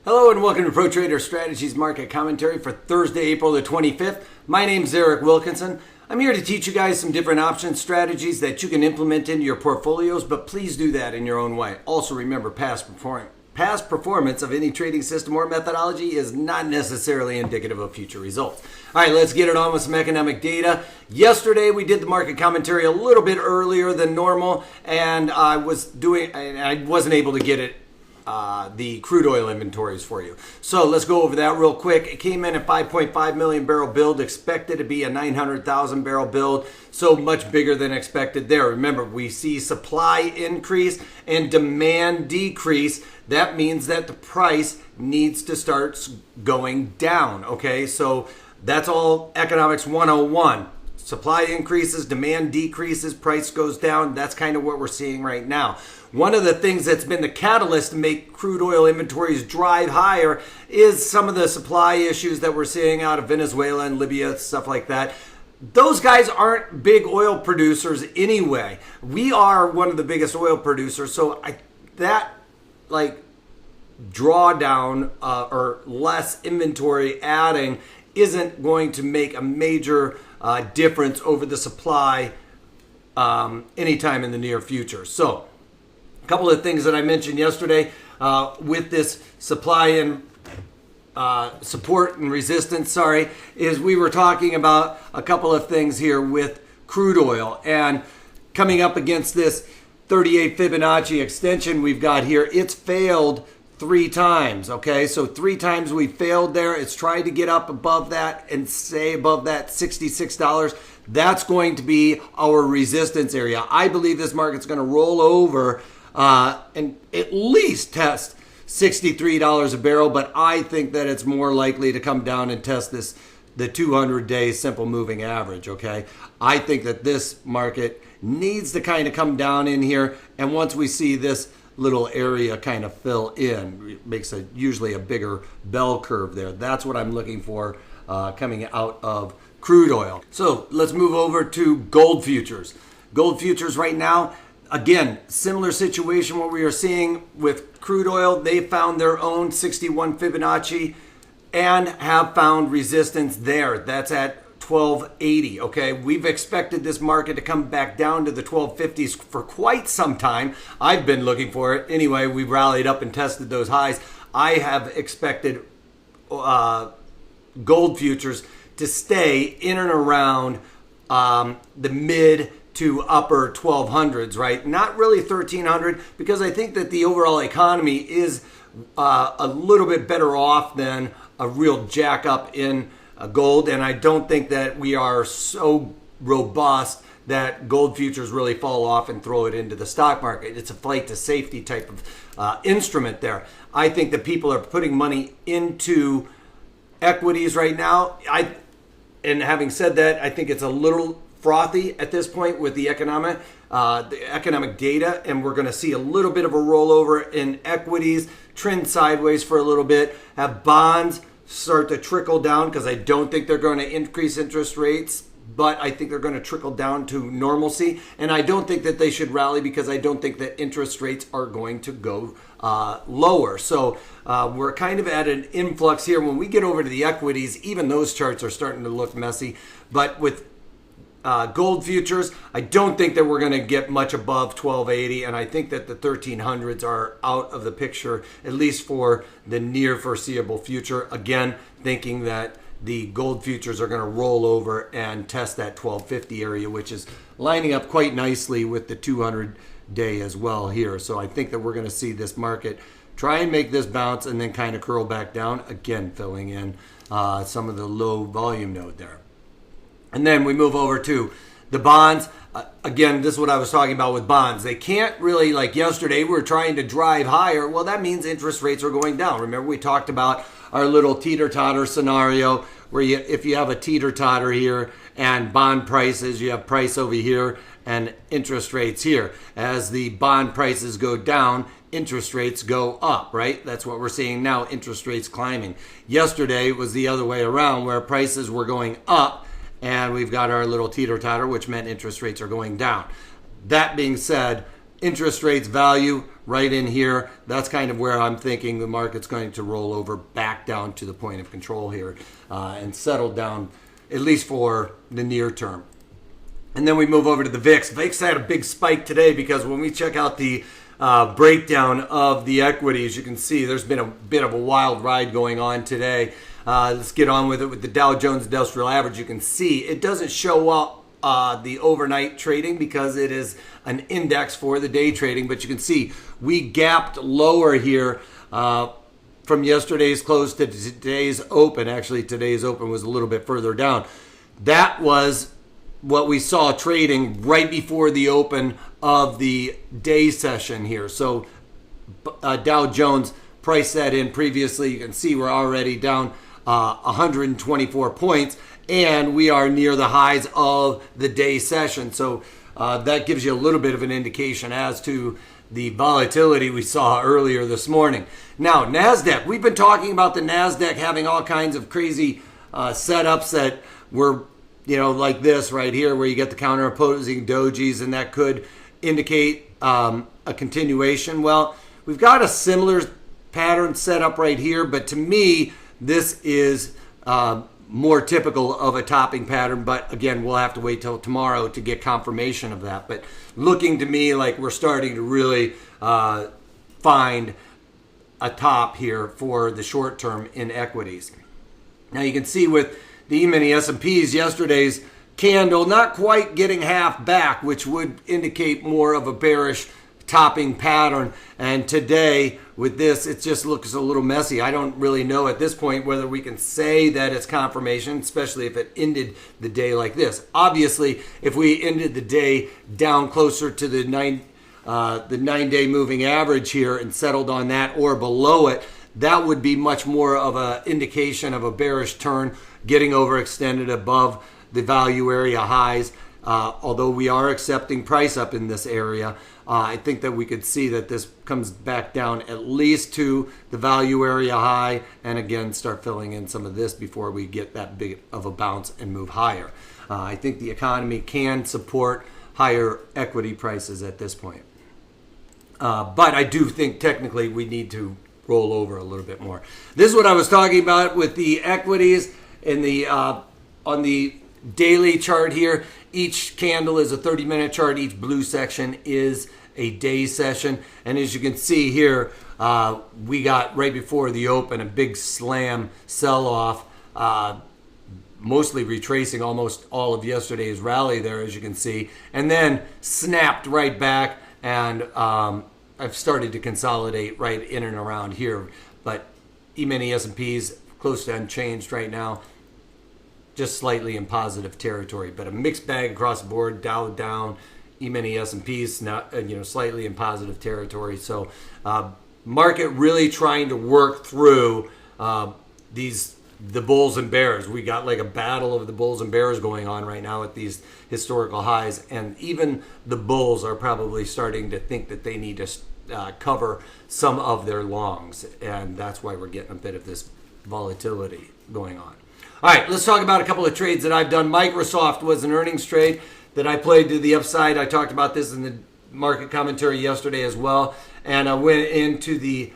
Hello and welcome to Pro Trader Strategies Market Commentary for Thursday, April the 25th. My name's Eric Wilkinson. I'm here to teach you guys some different option strategies that you can implement into your portfolios, but please do that in your own way. Also remember, past performance of any trading system or methodology is not necessarily indicative of future results. All right, let's get it on with some economic data. Yesterday, we did the market commentary a little bit earlier than normal, and I wasn't able to get it the crude oil inventories for you. So let's go over that real quick. It came in at 5.5 million barrel build, expected to be a 900,000 barrel build, so much bigger than expected there. Remember, we see supply increase and demand decrease. That means that the price needs to start going down, okay? So that's all economics 101. Supply increases, demand decreases, price goes down. That's kind of what we're seeing right now. One of the things that's been the catalyst to make crude oil inventories drive higher is some of the supply issues that we're seeing out of Venezuela and Libya, stuff like that. Those guys aren't big oil producers anyway. We are one of the biggest oil producers, so that drawdown or less inventory adding isn't going to make a major difference over the supply anytime in the near future. So a couple of things that I mentioned yesterday with this supply and support and resistance, is we were talking about a couple of things here with crude oil and coming up against this 38 Fibonacci extension we've got here. It's failed 3 times, okay? So 3 times we failed there. It's tried to get up above that and stay above that $66. That's going to be our resistance area. I believe this market's going to roll over and at least test $63 a barrel, but I think that it's more likely to come down and test the 200-day simple moving average, okay? I think that this market needs to kind of come down in here, and once we see this little area kind of fill in, it makes usually a bigger bell curve there. That's what I'm looking for coming out of crude oil. So let's move over to gold futures. Gold futures right now, again, similar situation what we are seeing with crude oil. They found their own 61 Fibonacci and have found resistance there. That's at 1280, okay? We've expected this market to come back down to the 1250s for quite some time. I've been looking for it. Anyway, we rallied up and tested those highs. I have expected gold futures to stay in and around the mid to upper 1200s, right? Not really 1300, because I think that the overall economy is a little bit better off than a real jack up in gold, and I don't think that we are so robust that gold futures really fall off and throw it into the stock market. It's a flight to safety type of instrument there. I think that people are putting money into equities right now. And having said that, I think it's a little frothy at this point with the economic data, and we're going to see a little bit of a rollover in equities, trend sideways for a little bit, have bonds start to trickle down, because I don't think they're going to increase interest rates, but I think they're going to trickle down to normalcy. And I don't think that they should rally, because I don't think that interest rates are going to go lower. So we're kind of at an influx here. When we get over to the equities, even those charts are starting to look messy. But with gold futures, I don't think that we're going to get much above 1280, and I think that the 1300s are out of the picture, at least for the near foreseeable future. Again, thinking that the gold futures are going to roll over and test that 1250 area, which is lining up quite nicely with the 200-day as well here. So I think that we're going to see this market try and make this bounce and then kind of curl back down, again filling in some of the low volume node there. And then we move over to the bonds. Again, this is what I was talking about with bonds. They can't really, like yesterday, we were trying to drive higher. Well, that means interest rates are going down. Remember, we talked about our little teeter-totter scenario where if you have a teeter-totter here and bond prices, you have price over here and interest rates here. As the bond prices go down, interest rates go up, right? That's what we're seeing now, interest rates climbing. Yesterday was the other way around, where prices were going up, and we've got our little teeter-totter, which meant interest rates are going down. That being said, interest rates value right in here. That's kind of where I'm thinking the market's going to roll over back down to the point of control here and settle down, at least for the near term. And then we move over to the VIX. VIX had a big spike today because when we check out the breakdown of the equities, you can see there's been a bit of a wild ride going on today. Let's get on with it. With the Dow Jones Industrial Average, you can see it doesn't show up the overnight trading because it is an index for the day trading, but you can see we gapped lower here from yesterday's close to today's open. Actually, today's open was a little bit further down. That was what we saw trading right before the open of the day session here. So Dow Jones priced that in previously. You can see we're already down 124 points, and we are near the highs of the day session. So that gives you a little bit of an indication as to the volatility we saw earlier this morning. Now, NASDAQ. We've been talking about the NASDAQ having all kinds of crazy setups that were, like this right here, where you get the counter opposing dojis, and that could indicate a continuation. Well, we've got a similar pattern set up right here, but to me, this is more typical of a topping pattern. But again, we'll have to wait till tomorrow to get confirmation of that. But looking to me like we're starting to really find a top here for the short term in equities. Now you can see with the E-mini S&Ps, yesterday's candle not quite getting half back, which would indicate more of a bearish topping pattern. And today with this, it just looks a little messy. I don't really know at this point whether we can say that it's confirmation, especially if it ended the day like this. Obviously, if we ended the day down closer to the 9-day moving average here and settled on that or below it, that would be much more of an indication of a bearish turn, getting overextended above the value area highs. Although we are accepting price up in this area, I think that we could see that this comes back down at least to the value area high, and again start filling in some of this before we get that big of a bounce and move higher. I think the economy can support higher equity prices at this point. But I do think technically we need to roll over a little bit more. This is what I was talking about with the equities in the on the daily chart here. Each candle is a 30-minute chart. Each blue section is a day session. And as you can see here, we got right before the open a big slam sell-off, mostly retracing almost all of yesterday's rally there, as you can see, and then snapped right back. And I've started to consolidate right in and around here. But E-mini S&Ps close to unchanged right now, just slightly in positive territory, but a mixed bag across the board. Dow down, E-mini S&Ps not, slightly in positive territory. So market really trying to work through the bulls and bears. We got like a battle of the bulls and bears going on right now at these historical highs, and even the bulls are probably starting to think that they need to cover some of their longs, and that's why we're getting a bit of this volatility going on. All right, let's talk about a couple of trades that I've done. Microsoft was an earnings trade that I played to the upside. I talked about this in the market commentary yesterday as well, and I went into the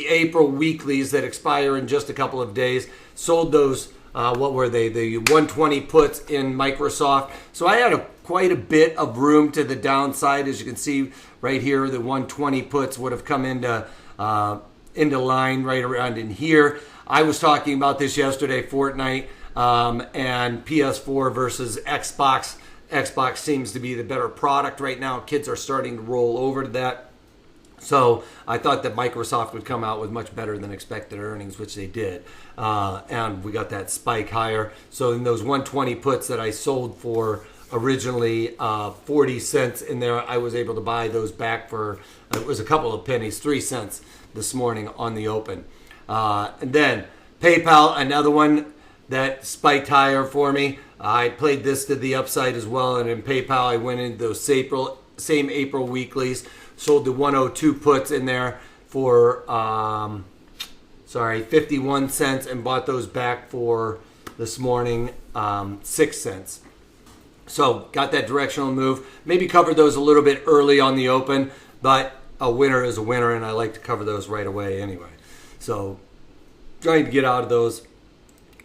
April weeklies that expire in just a couple of days. Sold those. What were they? The 120 puts in Microsoft. So I had quite a bit of room to the downside, as you can see right here. The 120 puts would have come into line right around in here. I was talking about this yesterday, Fortnite and PS4 versus Xbox. Xbox seems to be the better product right now. Kids are starting to roll over to that. So I thought that Microsoft would come out with much better than expected earnings, which they did. And we got that spike higher. So in those 120 puts that I sold for originally 40 cents in there, I was able to buy those back for, it was a couple of pennies, 3 cents this morning on the open. And then PayPal, another one that spiked higher for me. I played this to the upside as well. And in PayPal, I went into those same April weeklies, sold the 102 puts in there for 51 cents, and bought those back for this morning 6 cents. So got that directional move. Maybe covered those a little bit early on the open, but a winner is a winner, and I like to cover those right away anyway. So trying to get out of those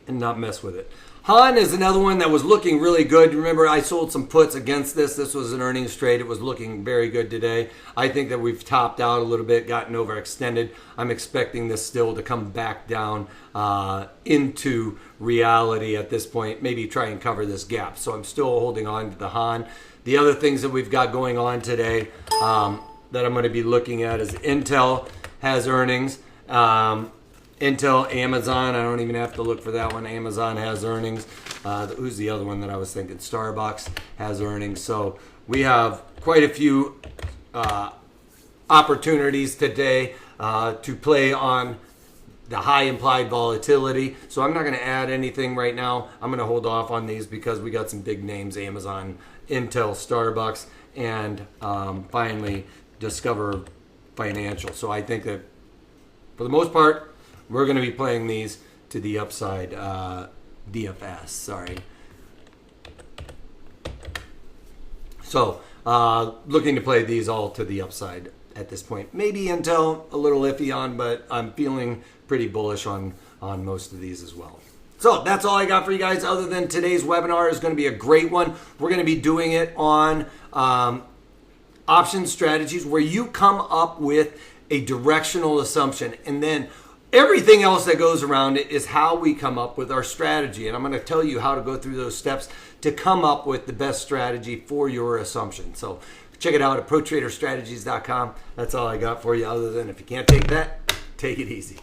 and not mess with it. Han is another one that was looking really good. Remember, I sold some puts against this. This was an earnings trade. It was looking very good today. I think that we've topped out a little bit, gotten overextended. I'm expecting this still to come back down into reality at this point. Maybe try and cover this gap. So I'm still holding on to the Han. The other things that we've got going on today that I'm going to be looking at is Intel has earnings. Intel, Amazon, I don't even have to look for that one. Amazon has earnings. Who's the other one that I was thinking? Starbucks has earnings. So we have quite a few opportunities today to play on the high implied volatility. So I'm not going to add anything right now. I'm going to hold off on these because we got some big names: Amazon, Intel, Starbucks, and finally Discover Financial. So I think that for the most part, we're going to be playing these to the upside, DFS, sorry. So, looking to play these all to the upside at this point. Maybe Intel, a little iffy on, but I'm feeling pretty bullish on most of these as well. So, that's all I got for you guys, other than today's webinar is going to be a great one. We're going to be doing it on option strategies, where you come up with a directional assumption, and then everything else that goes around it is how we come up with our strategy. And I'm going to tell you how to go through those steps to come up with the best strategy for your assumption. So check it out at protraderstrategies.com. That's all I got for you, other than if you can't take that, take it easy.